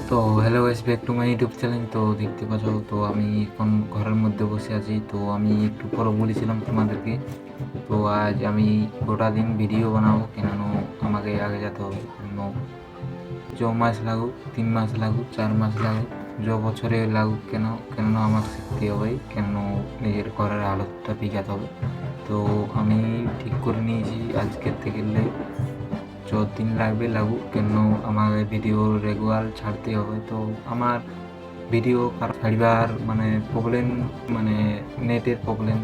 তো hello guys, back to my YouTube channel. তো দেখতে পাচ্ছ, তো আমি এখন ঘরের মধ্যে বসে আছি। তো আমি একটু পরে বলেছিলাম তোমাদেরকে, তো আজ আমি গোটা দিন ভিডিও বানাবো। কেন আমাকে আগে যেতে হবে। কেন মাস লাগুক, 3 মাস লাগুক, 4 মাস লাগুক, বছরে লাগুক, কেন আমাকে শিখতে হবে। কেন নিজের ঘরের হালতটা বিঘাতে হবে। তো আমি ঠিক করে নিয়েছি আজকের থেকে যতদিন লাগবে লাগুক, কেন আমাকে ভিডিও রেগুলার ছাড়তে হবে। তো আমার ভিডিও ছাড়িবার প্রবলেম, মানে নেটের প্রবলেম,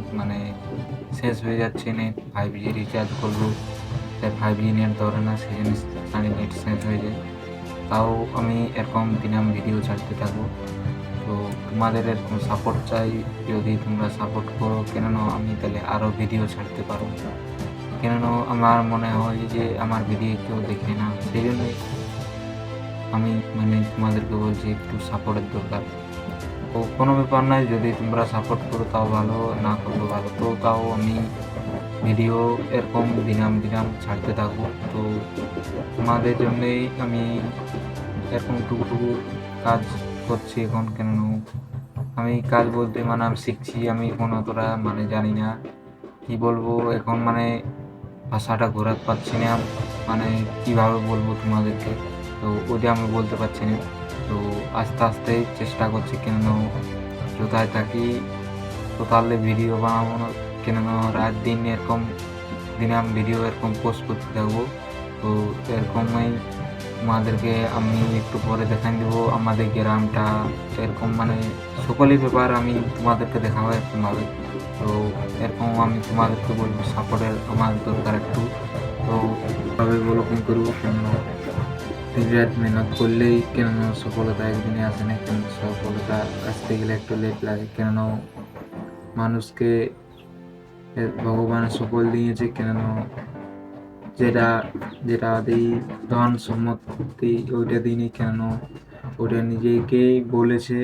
শেষ হয়ে যাচ্ছে নেট। 5G রিচার্জ করবো, তাই 5G নেট ধরে না, সেই জন্য নেট শেষ হয়ে যায়। তাও আমি এরকম দিনাম ভিডিও ছাড়তে থাকবো। তো তোমাদের এরকম সাপোর্ট চাই। যদি তোমরা সাপোর্ট করো, কেননা আমি তাহলে আরও ভিডিও ছাড়তে পারবো। কেননা আমার মনে হয় যে আমার ভিডিও কেউ দেখে না, সেই জন্যই আমি তোমাদেরকে বলছি একটু সাপোর্টের দরকার। তো কোনো ব্যাপার নয়, যদি তোমরা সাপোর্ট করো তাও ভালো, না করলেও ভালো। তো তাও আমি ভিডিও এরকম দিনাম ছাড়তে থাকবো। তো তোমাদের জন্যেই আমি এরকম টুকু কাজ করছি এখন। কেন আমি কাজ বলতে আমি শিখছি। আমি এখন অতটা জানি না কি বলবো এখন, ভাষাটা ঘোরাতে পারছি না, কীভাবে বলবো তোমাদেরকে। তো ওটা আমি বলতে পারছি না। তো আস্তে আস্তে চেষ্টা করছি। কেন কোথায় থাকি, কোথালে ভিডিও বানাবো না, কেন রাত দিন এরকম দিনাম ভিডিও এরকম পোস্ট করতে থাকবো। তো এরকমই তোমাদেরকে আমি একটু পরে দেখাই দেবো আমাদের গ্রামটা। এরকম সকলের ব্যাপার আমি তোমাদেরকে দেখাবো এরকমভাবে। তো এরকম আমি তোমাদেরকে বলবো সাপোর্টের আমার দরকার একটু। তো ভাবে বলো কী করবো। কেন দিনরাত মেহনত করলেই কেন সফলতা একদিনে আসে না। কেন সফলতা আসতে গেলে একটু লেট লাগে। কেন মানুষকে ভগবান সকল দিয়েছে। কেন যেটা যেটা দিই ধন সম্পত্তি ওইটা দিনই, কেন ওটা নিজেকেই বলেছে